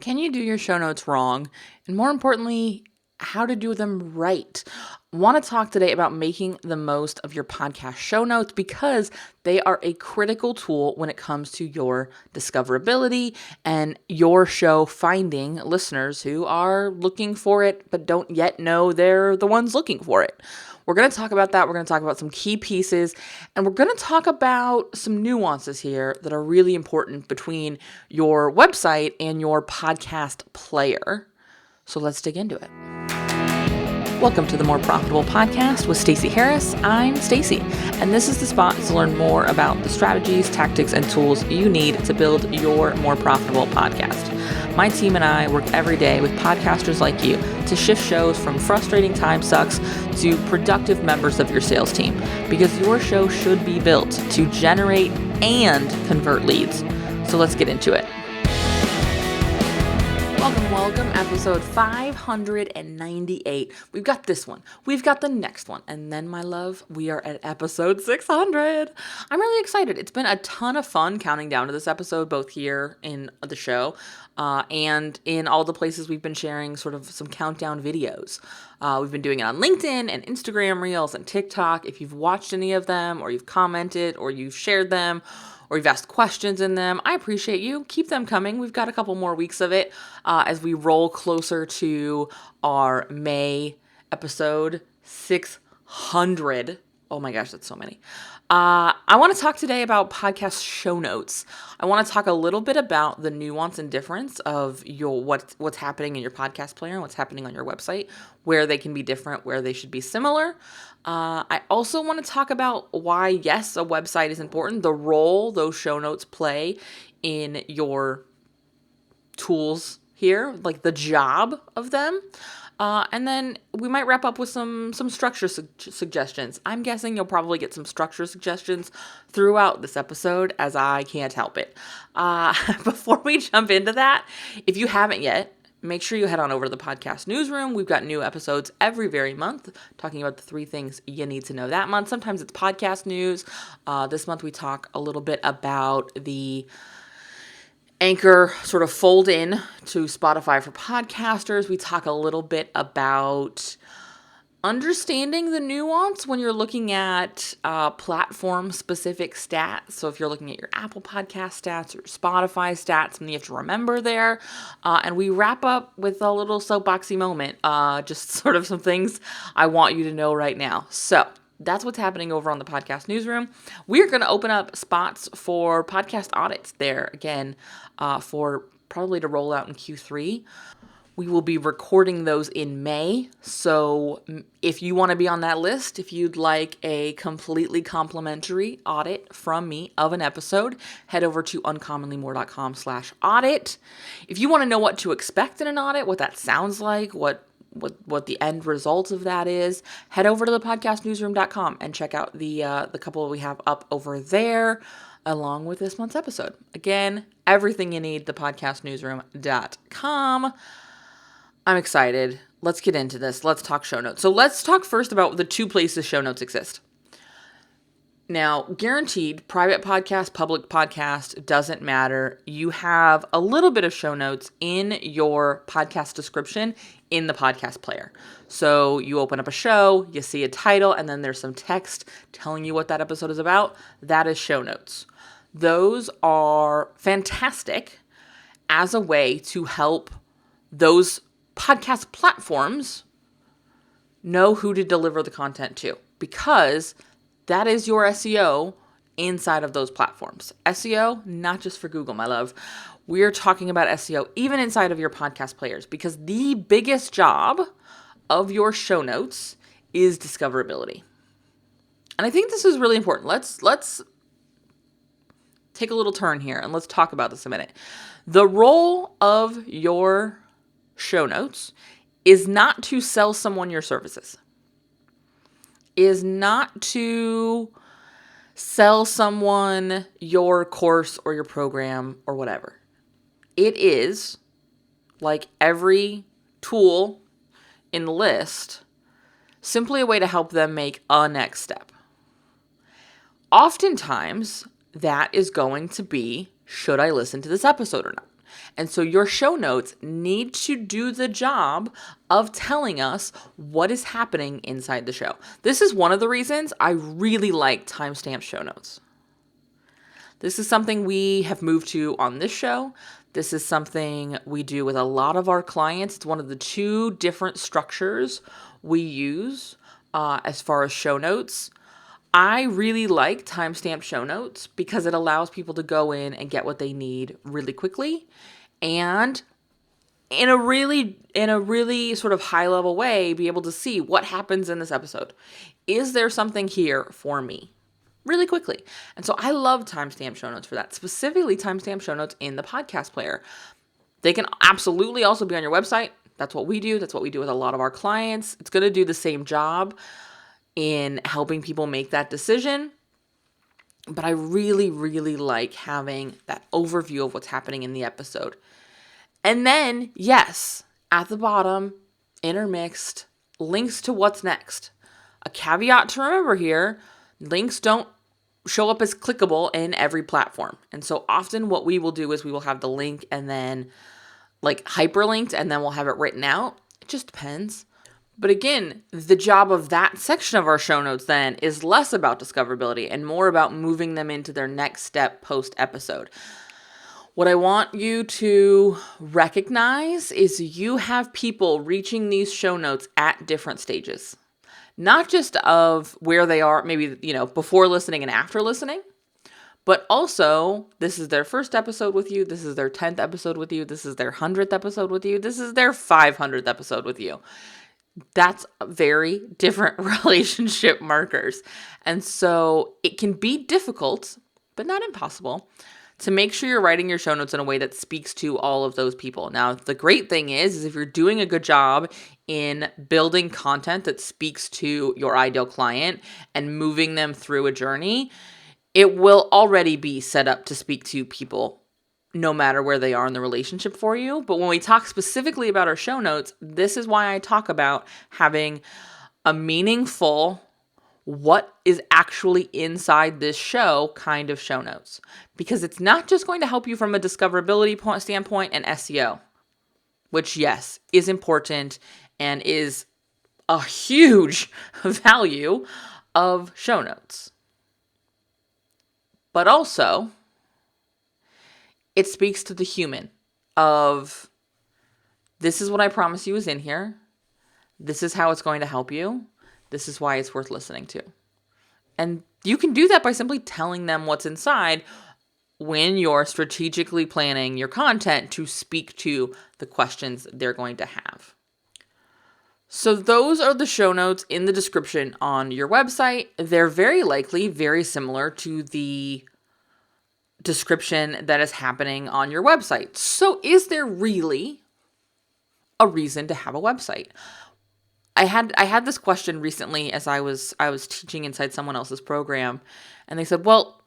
Can you do your show notes wrong? And more importantly, how to do them right. I want to talk today about making the most of your podcast show notes because they are a critical tool when it comes to your discoverability and your show finding listeners who are looking for it but don't yet know they're the ones looking for it. We're going to talk about that. We're going to talk about some key pieces, and we're going to talk about some nuances here that are really important between your website and your podcast player. So let's dig into it. Welcome to the More Profitable Podcast with Stacey Harris. I'm Stacey, and this is the spot to learn more about the strategies, tactics, and tools you need to build your more profitable podcast. My team and I work every day with podcasters like you to shift shows from frustrating time sucks to productive members of your sales team, because your show should be built to generate and convert leads. So let's get into it. Welcome, episode 598. We've got this one, we've got the next one, and then, my love, we are at episode 600. I'm really excited. It's been a ton of fun counting down to this episode, both here in the show and in all the places we've been sharing sort of some countdown videos. We've been doing it on LinkedIn and Instagram Reels and TikTok. If you've watched any of them, or you've commented, or you've shared them, or you've asked questions in them, I appreciate you. Keep them coming. We've got a couple more weeks of it as we roll closer to our May episode 600. Oh my gosh, that's so many. I want to talk today about podcast show notes. I want to talk a little bit about the nuance and difference of what's happening in your podcast player and what's happening on your website, where they can be different, where they should be similar. I also want to talk about why, yes, a website is important, the role those show notes play in your tools here, like the job of them. And then we might wrap up with some structure suggestions. I'm guessing you'll probably get some structure suggestions throughout this episode, as I can't help it. Before we jump into that, if you haven't yet, make sure you head on over to the podcast newsroom. We've got new episodes every month talking about the 3 things you need to know that month. Sometimes it's podcast news. This month we talk a little bit about the Anchor sort of fold in to Spotify for podcasters. We talk a little bit about understanding the nuance when you're looking at platform-specific stats. So if you're looking at your Apple Podcast stats or Spotify stats, something you have to remember there. And we wrap up with a little soapboxy moment, just sort of some things I want you to know right now. So that's what's happening over on the podcast newsroom. We're going to open up spots for podcast audits there again for probably to roll out in Q3. We will be recording those in May. So if you want to be on that list, if you'd like a completely complimentary audit from me of an episode, head over to uncommonlymore.com/audit. If you want to know what to expect in an audit, what that sounds like, what the end result of that is, head over to thepodcastnewsroom.com and check out the couple we have up over there, along with this month's episode. Again, everything you need, thepodcastnewsroom.com. I'm excited. Let's get into this. Let's talk show notes. So let's talk first about the 2 places show notes exist. Now, guaranteed, private podcast, public podcast, doesn't matter. You have a little bit of show notes in your podcast description in the podcast player. So you open up a show, you see a title, and then there's some text telling you what that episode is about. That is show notes. Those are fantastic as a way to help those podcast platforms know who to deliver the content to, because that is your SEO inside of those platforms. SEO, not just for Google, my love. We're talking about SEO even inside of your podcast players, because the biggest job of your show notes is discoverability. And I think this is really important. Let's take a little turn here and let's talk about this a minute. The role of your show notes is not to sell someone your services, is not to sell someone your course or your program or whatever. It is, like every tool in the list, simply a way to help them make a next step. Oftentimes, that is going to be, should I listen to this episode or not? And so your show notes need to do the job of telling us what is happening inside the show. This is one of the reasons I really like timestamp show notes. This is something we have moved to on this show. This is something we do with a lot of our clients. It's one of the two different structures we use as far as show notes. I really like timestamp show notes because it allows people to go in and get what they need really quickly and in a really sort of high level way be able to see what happens in this episode. Is there something here for me? Really quickly. And so I love timestamp show notes for that, specifically timestamp show notes in the podcast player. They can absolutely also be on your website. That's what we do. That's what we do with a lot of our clients. It's going to do the same job in helping people make that decision. But I really, really like having that overview of what's happening in the episode. And then, yes, at the bottom, intermixed, links to what's next. A caveat to remember here, links don't show up as clickable in every platform. And so often what we will do is we will have the link and then like hyperlinked and then we'll have it written out. It just depends. But again, the job of that section of our show notes then is less about discoverability and more about moving them into their next step post episode. What I want you to recognize is you have people reaching these show notes at different stages. Not just of where they are, maybe, before listening and after listening, but also this is their first episode with you. This is their 10th episode with you. This is their 100th episode with you. This is their 500th episode with you. That's very different relationship markers. And so it can be difficult, but not impossible, to make sure you're writing your show notes in a way that speaks to all of those people. Now, the great thing is if you're doing a good job in building content that speaks to your ideal client and moving them through a journey, it will already be set up to speak to people no matter where they are in the relationship for you. But when we talk specifically about our show notes, this is why I talk about having a meaningful what is actually inside this show kind of show notes. Because it's not just going to help you from a discoverability standpoint and SEO, which, yes, is important and is a huge value of show notes. But also, it speaks to the human of this is what I promise you is in here. This is how it's going to help you. This is why it's worth listening to. And you can do that by simply telling them what's inside when you're strategically planning your content to speak to the questions they're going to have. So those are the show notes in the description on your website. They're very likely very similar to the description that is happening on your website. So is there really a reason to have a website? I had this question recently as I was teaching inside someone else's program, and they said, well,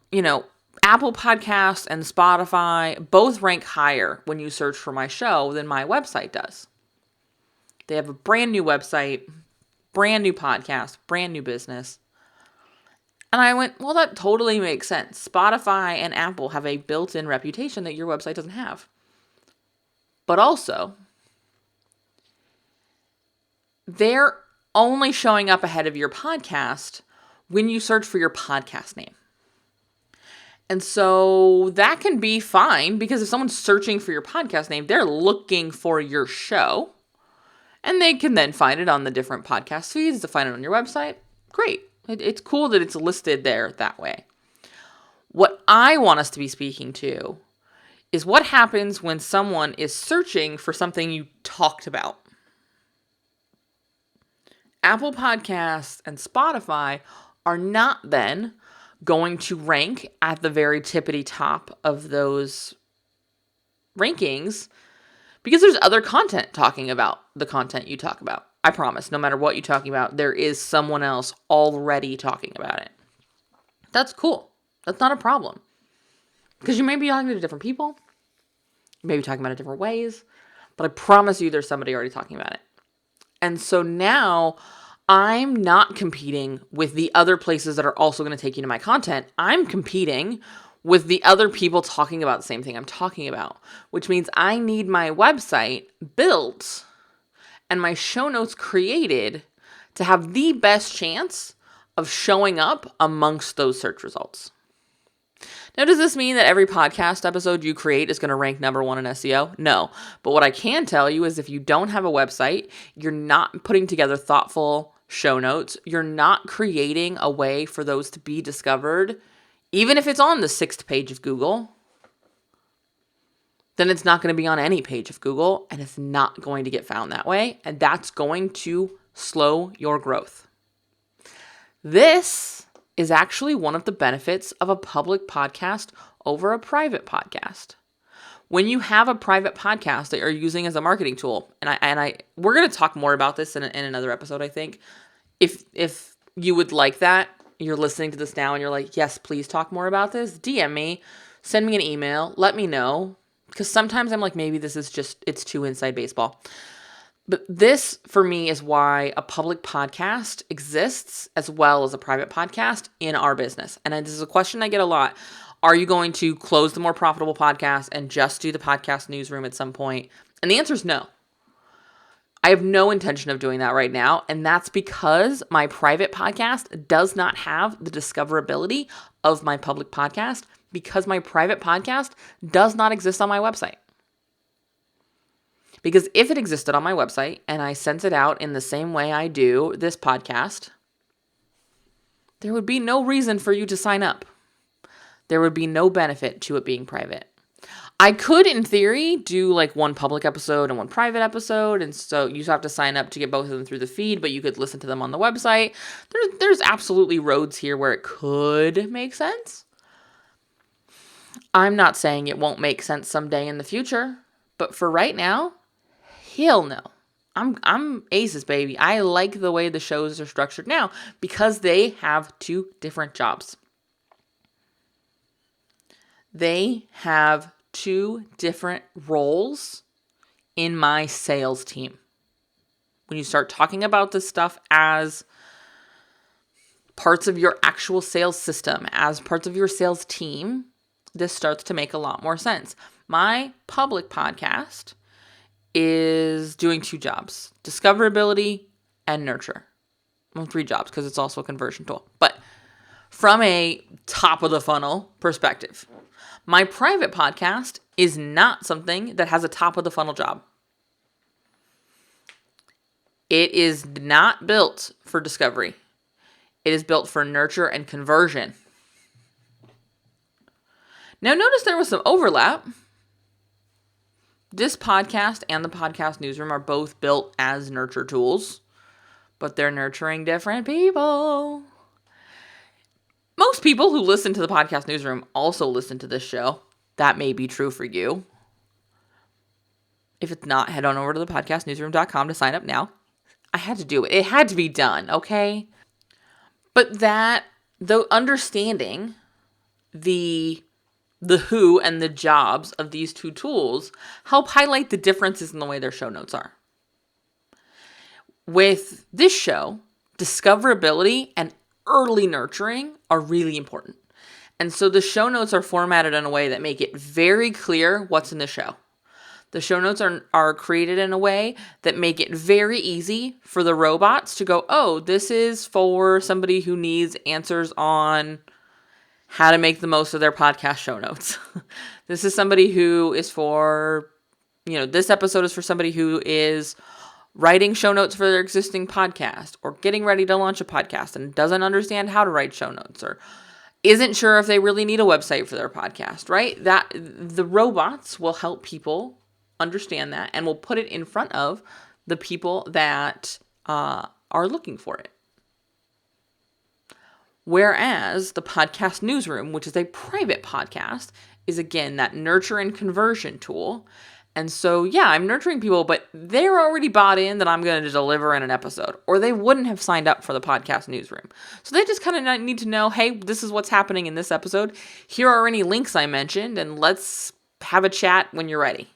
Apple Podcasts and Spotify both rank higher when you search for my show than my website does. They have a brand new website, brand new podcast, brand new business. And I went, well, that totally makes sense. Spotify and Apple have a built-in reputation that your website doesn't have. But also, they're only showing up ahead of your podcast when you search for your podcast name. And so that can be fine because if someone's searching for your podcast name, they're looking for your show and they can then find it on the different podcast feeds to find it on your website. Great. It's cool that it's listed there that way. What I want us to be speaking to is what happens when someone is searching for something you talked about. Apple Podcasts and Spotify are not then going to rank at the very tippity top of those rankings because there's other content talking about the content you talk about. I promise, no matter what you're talking about, there is someone else already talking about it. That's cool. That's not a problem. Because you may be talking to different people. You may be talking about it different ways. But I promise you there's somebody already talking about it. And so now I'm not competing with the other places that are also going to take you to my content. I'm competing with the other people talking about the same thing I'm talking about, which means I need my website built and my show notes created to have the best chance of showing up amongst those search results. Now, does this mean that every podcast episode you create is going to rank number one in SEO? No. But what I can tell you is if you don't have a website, you're not putting together thoughtful show notes, you're not creating a way for those to be discovered, even if it's on the 6th page of Google, then it's not going to be on any page of Google, and it's not going to get found that way, and that's going to slow your growth. This is actually one of the benefits of a public podcast over a private podcast. When you have a private podcast that you're using as a marketing tool, and we're going to talk more about this in another episode, I think. If you would like that, you're listening to this now and you're like, yes, please talk more about this, DM me, send me an email, let me know. Because sometimes I'm like, maybe this is just, it's too inside baseball. But this, for me, is why a public podcast exists as well as a private podcast in our business. And this is a question I get a lot. Are you going to close the more profitable podcast and just do the podcast newsroom at some point? And the answer is no. I have no intention of doing that right now. And that's because my private podcast does not have the discoverability of my public podcast, because my private podcast does not exist on my website. Because if it existed on my website and I sent it out in the same way I do this podcast, there would be no reason for you to sign up. There would be no benefit to it being private. I could, in theory, do like one public episode and one private episode, and so you have to sign up to get both of them through the feed, but you could listen to them on the website. There's absolutely roads here where it could make sense. I'm not saying it won't make sense someday in the future, but for right now, hell no. I'm aces, baby. I like the way the shows are structured now because they have two different jobs. They have two different roles in my sales team. When you start talking about this stuff as parts of your actual sales system, as parts of your sales team, this starts to make a lot more sense. My public podcast is doing two jobs: discoverability and nurture. Well, 3 jobs because it's also a conversion tool. But from a top of the funnel perspective, my private podcast is not something that has a top of the funnel job. It is not built for discovery. It is built for nurture and conversion. Now, notice there was some overlap. This podcast and the podcast newsroom are both built as nurture tools, but they're nurturing different people. Most people who listen to the podcast newsroom also listen to this show. That may be true for you. If it's not, head on over to thepodcastnewsroom.com to sign up now. I had to do it. It had to be done, okay? But that, though, understanding the who and the jobs of these two tools help highlight the differences in the way their show notes are. With this show, discoverability and early nurturing are really important. And so the show notes are formatted in a way that make it very clear what's in the show. The show notes are created in a way that make it very easy for the robots to go, oh, this is for somebody who needs answers on how to make the most of their podcast show notes. This is somebody who is for, this episode is for somebody who is writing show notes for their existing podcast or getting ready to launch a podcast and doesn't understand how to write show notes or isn't sure if they really need a website for their podcast, right? That the robots will help people understand that and will put it in front of the people that are looking for it. Whereas the podcast newsroom, which is a private podcast, is again that nurture and conversion tool. And so, yeah, I'm nurturing people, but they're already bought in that I'm going to deliver in an episode, or they wouldn't have signed up for the podcast newsroom. So they just kind of need to know, hey, this is what's happening in this episode. Here are any links I mentioned, and let's have a chat when you're ready.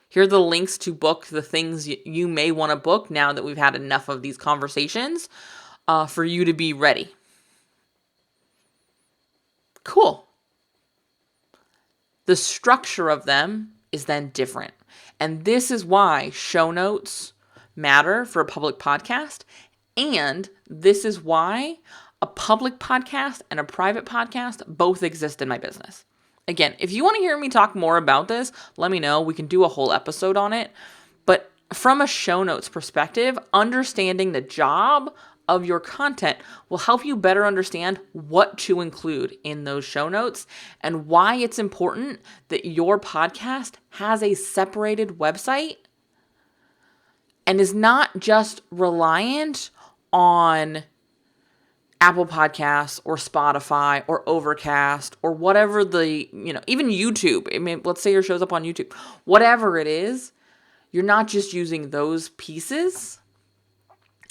Here are the links to book the things you may want to book now that we've had enough of these conversations for you to be ready. Cool. the structure of them is then different. And this is why show notes matter for a public podcast. And this is why a public podcast and a private podcast both exist in my business. Again, if you want to hear me talk more about this, let me know. We can do a whole episode on it. But from a show notes perspective, understanding the job of your content will help you better understand what to include in those show notes and why it's important that your podcast has a separated website and is not just reliant on Apple Podcasts or Spotify or Overcast or whatever even YouTube. I mean, let's say your show's up on YouTube. Whatever it is, you're not just using those pieces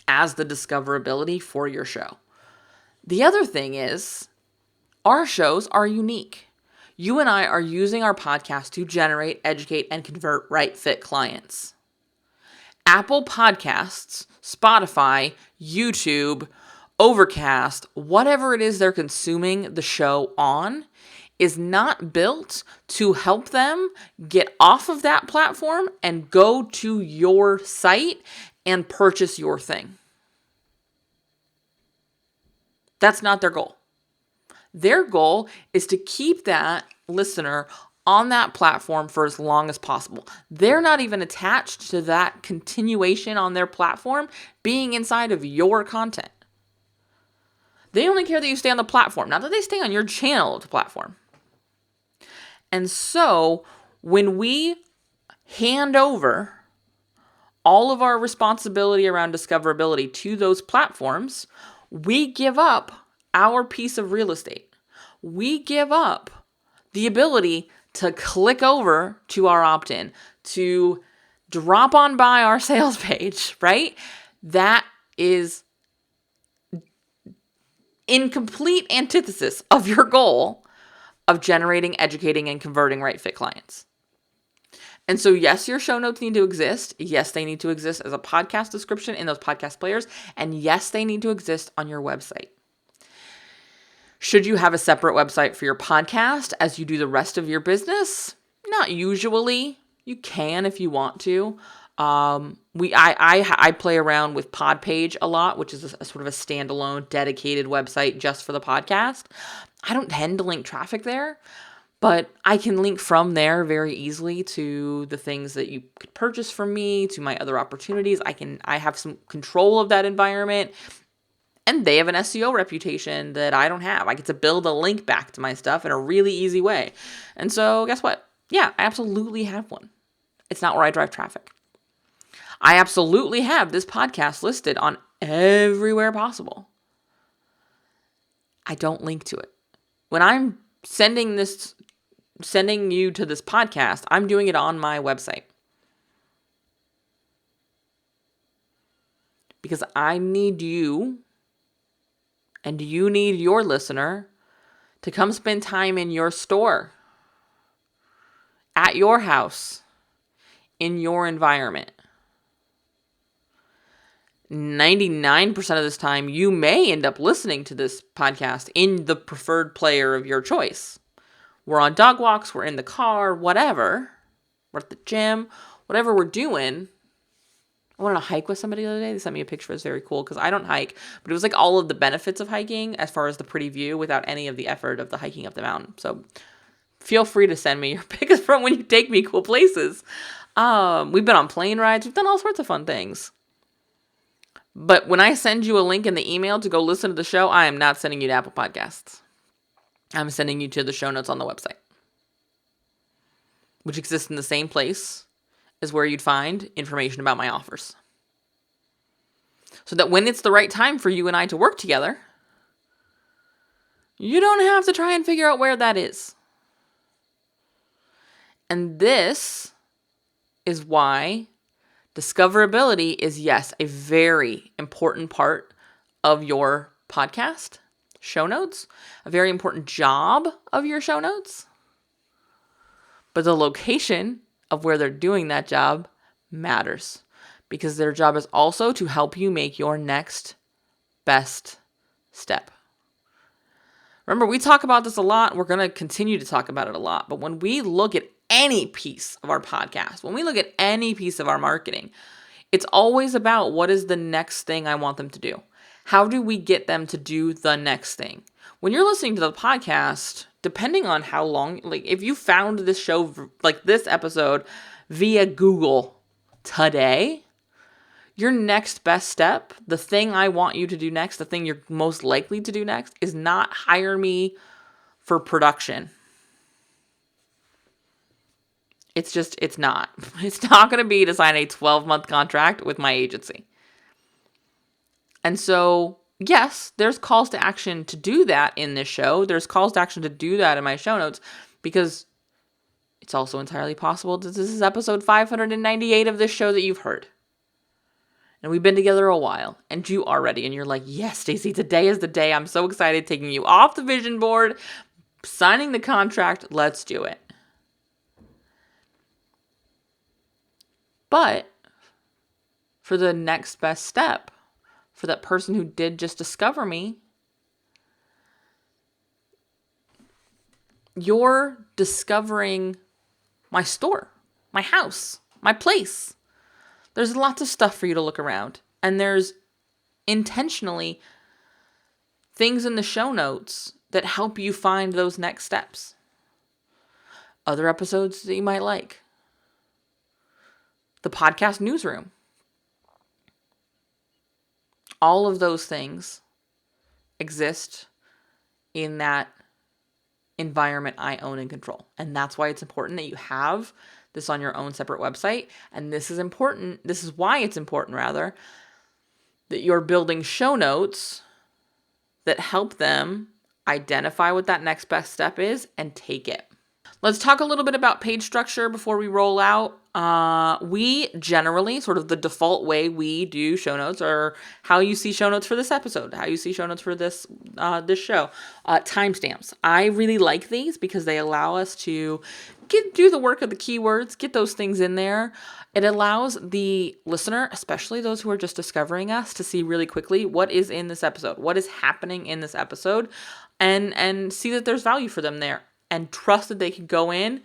as the discoverability for your show. The other thing is, our shows are unique. You and I are using our podcast to generate, educate, and convert right fit clients. Apple Podcasts, Spotify, YouTube, Overcast, whatever it is they're consuming the show on, is not built to help them get off of that platform and go to your site and purchase your thing. That's not their goal. Their goal is to keep that listener on that platform for as long as possible. They're not even attached to that continuation on their platform being inside of your content. They only care that you stay on the platform, not that they stay on your channel of the platform. And so when we hand over all of our responsibility around discoverability to those platforms, we give up our piece of real estate. We give up the ability to click over to our opt-in, to drop on by our sales page, right? That is in complete antithesis of your goal of generating, educating, and converting right fit clients. And so, yes, your show notes need to exist. Yes, they need to exist as a podcast description in those podcast players. And yes, they need to exist on your website. Should you have a separate website for your podcast as you do the rest of your business? Not usually. You can if you want to. I play around with Podpage a lot, which is a sort of a standalone, dedicated website just for the podcast. I don't tend to link traffic there, but I can link from there very easily to the things that you could purchase from me, to my other opportunities. I have some control of that environment, and they have an SEO reputation that I don't have. I get to build a link back to my stuff in a really easy way. And so guess what? Yeah, I absolutely have one. It's not where I drive traffic. I absolutely have this podcast listed on everywhere possible. I don't link to it. When I'm sending you to this podcast, I'm doing it on my website. Because I need you, and you need your listener, to come spend time in your store, at your house, in your environment. 99% of this time, you may end up listening to this podcast in the preferred player of your choice. We're on dog walks, we're in the car, whatever. We're at the gym, whatever we're doing. I went on a hike with somebody the other day. They sent me a picture. It was very cool because I don't hike, but it was like all of the benefits of hiking as far as the pretty view without any of the effort of the hiking up the mountain. So feel free to send me your pictures from when you take me cool places. We've been on plane rides. We've done all sorts of fun things. But when I send you a link in the email to go listen to the show, I am not sending you to Apple Podcasts. I'm sending you to the show notes on the website, which exists in the same place as where you'd find information about my offers. So that when it's the right time for you and I to work together, you don't have to try and figure out where that is. And this is why discoverability is, yes, a very important part of your podcast show notes, a very important job of your show notes. But the location of where they're doing that job matters, because their job is also to help you make your next best step. Remember, we talk about this a lot. We're going to continue to talk about it a lot. But when we look at any piece of our podcast, when we look at any piece of our marketing, it's always about what is the next thing I want them to do? How do we get them to do the next thing? When you're listening to the podcast, depending on how long, like if you found this show, like this episode via Google today, your next best step, the thing I want you to do next, the thing you're most likely to do next, is not hire me for production. It's not. It's not going to be to sign a 12-month contract with my agency. And so, yes, there's calls to action to do that in this show. There's calls to action to do that in my show notes, because it's also entirely possible that this is episode 598 of this show that you've heard. And we've been together a while, and you are ready, and you're like, yes, Stacey, today is the day. I'm so excited, taking you off the vision board, signing the contract. Let's do it. But for the next best step, for that person who did just discover me, you're discovering my store, my house, my place. There's lots of stuff for you to look around. And there's intentionally things in the show notes that help you find those next steps. Other episodes that you might like. The podcast newsroom. All of those things exist in that environment I own and control. And that's why it's important that you have this on your own separate website. And this is important. This is why it's important, rather, that you're building show notes that help them identify what that next best step is and take it. Let's talk a little bit about page structure before we roll out. We generally, sort of the default way we do show notes, or how you see show notes for this episode, how you see show notes for this show. Timestamps. I really like these because they allow us to do the work of the keywords, get those things in there. It allows the listener, especially those who are just discovering us, to see really quickly what is in this episode, what is happening in this episode, and see that there's value for them there. And trust that they can go in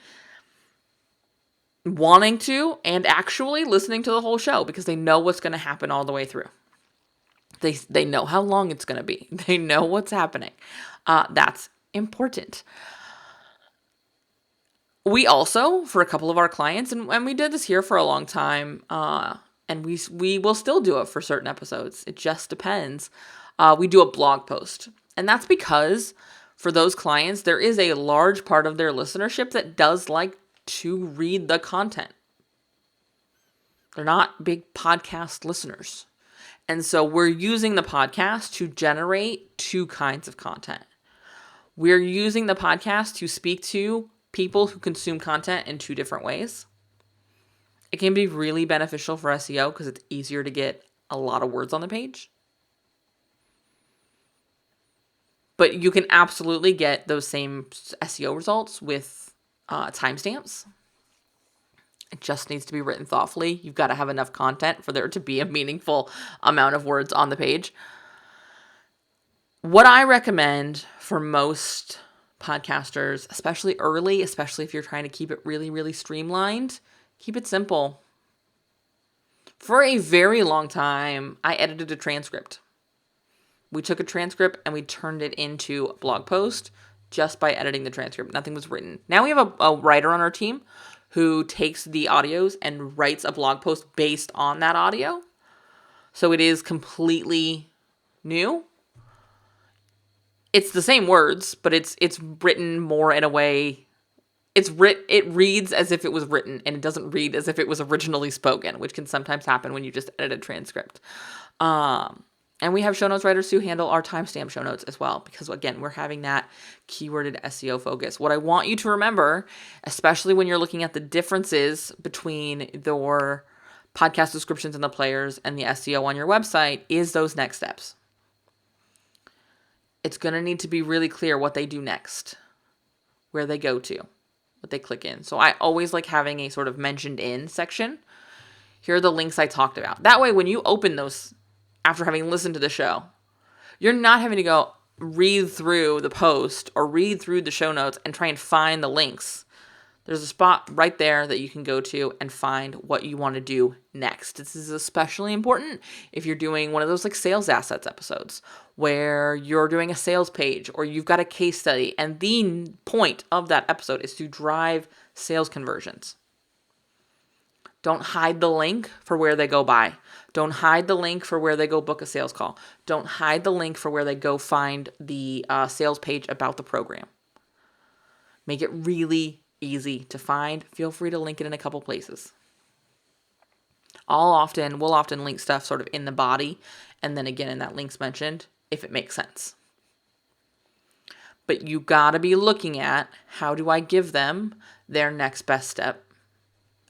wanting to and actually listening to the whole show, because they know what's going to happen all the way through. They know how long it's going to be. They know what's happening. That's important. We also, for a couple of our clients, and we did this here for a long time, and we will still do it for certain episodes. It just depends. We do a blog post. And that's because for those clients, there is a large part of their listenership that does like to read the content. They're not big podcast listeners. And so we're using the podcast to generate two kinds of content. We're using the podcast to speak to people who consume content in two different ways. It can be really beneficial for SEO because it's easier to get a lot of words on the page. But you can absolutely get those same SEO results with timestamps. It just needs to be written thoughtfully. You've got to have enough content for there to be a meaningful amount of words on the page. What I recommend for most podcasters, especially early, especially if you're trying to keep it really, really streamlined, keep it simple. For a very long time, I edited a transcript. We took a transcript and we turned it into a blog post just by editing the transcript. Nothing was written. Now we have a writer on our team who takes the audios and writes a blog post based on that audio. So it is completely new. It's the same words, but it's written more in a way. It reads as if it was written, and it doesn't read as if it was originally spoken, which can sometimes happen when you just edit a transcript. And we have show notes writers who handle our timestamp show notes as well, because again, we're having that keyworded SEO focus. What I want you to remember, especially when you're looking at the differences between your podcast descriptions and the players and the SEO on your website, is those next steps. It's going to need to be really clear what they do next, where they go to, what they click in. So I always like having a sort of mentioned in section. Here are the links I talked about. That way, when you open those after having listened to the show, you're not having to go, read through the post or read through the show notes and try and find the links. There's a spot right there that you can go to and find what you want to do next. This is especially important if you're doing one of those like sales assets episodes where you're doing a sales page or you've got a case study, and the point of that episode is to drive sales conversions. Don't hide the link for where they go buy. Don't hide the link for where they go book a sales call. Don't hide the link for where they go find the sales page about the program. Make it really easy to find. Feel free to link it in a couple places. We'll often link stuff sort of in the body and then again in that links mentioned if it makes sense. But you gotta be looking at how do I give them their next best step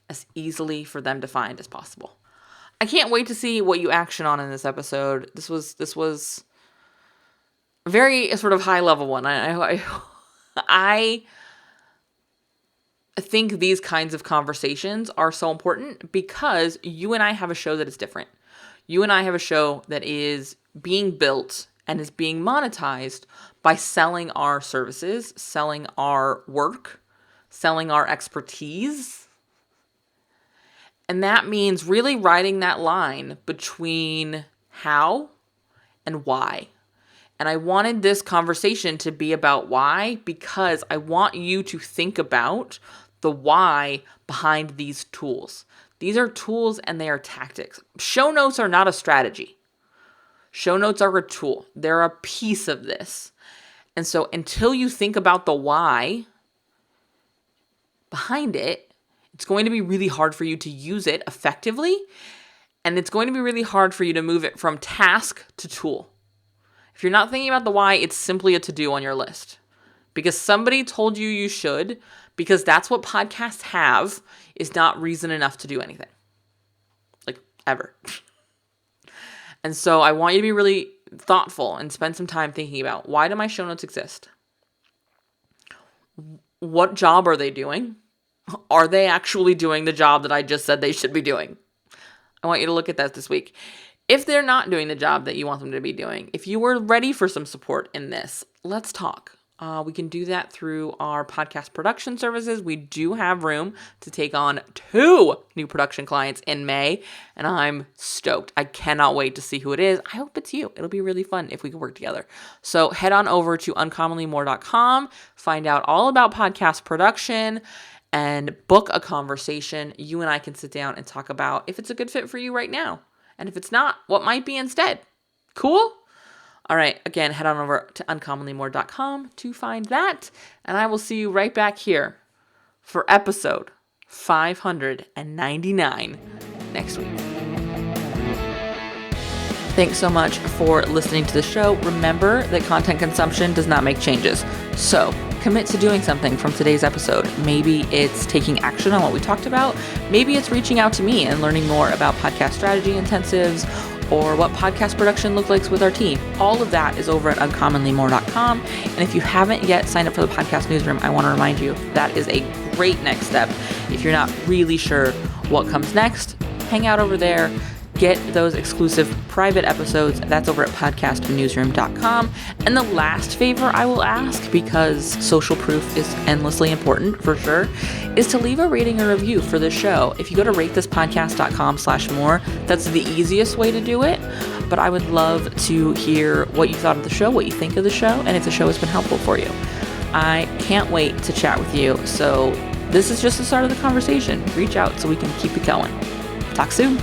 as easily for them to find as possible. I can't wait to see what you action on in this episode. This was a very sort of high level one. I think these kinds of conversations are so important because you and I have a show that is different. You and I have a show that is being built and is being monetized by selling our services, selling our work, selling our expertise. And that means really riding that line between how and why. And I wanted this conversation to be about why because I want you to think about the why behind these tools. These are tools and they are tactics. Show notes are not a strategy. Show notes are a tool. They're a piece of this. And so until you think about the why behind it, it's going to be really hard for you to use it effectively. And it's going to be really hard for you to move it from task to tool. If you're not thinking about the why, it's simply a to-do on your list. Because somebody told you you should, because that's what podcasts have, is not reason enough to do anything. Like, ever. And so I want you to be really thoughtful and spend some time thinking about, why do my show notes exist? What job are they doing? Are they actually doing the job that I just said they should be doing? I want you to look at that this week. If they're not doing the job that you want them to be doing, if you were ready for some support in this, let's talk. We can do that through our podcast production services. We do have room to take on 2 new production clients in May, and I'm stoked. I cannot wait to see who it is. I hope it's you. It'll be really fun if we can work together. So head on over to uncommonlymore.com, find out all about podcast production, and book a conversation. You and I can sit down and talk about if it's a good fit for you right now. And if it's not, what might be instead? Cool? All right, again, head on over to uncommonlymore.com to find that. And I will see you right back here for episode 599 next week. Thanks so much for listening to the show. Remember that content consumption does not make changes. So commit to doing something from today's episode. Maybe it's taking action on what we talked about. Maybe it's reaching out to me and learning more about podcast strategy intensives or what podcast production looks like with our team. All of that is over at uncommonlymore.com. And if you haven't yet signed up for the podcast newsroom, I want to remind you that is a great next step. If you're not really sure what comes next, hang out over there. Get those exclusive private episodes. That's over at podcastnewsroom.com. And the last favor I will ask, because social proof is endlessly important for sure, is to leave a rating or review for the show. If you go to ratethispodcast.com/more, that's the easiest way to do it. But I would love to hear what you thought of the show, what you think of the show, and if the show has been helpful for you. I can't wait to chat with you. So this is just the start of the conversation. Reach out so we can keep it going. Talk soon.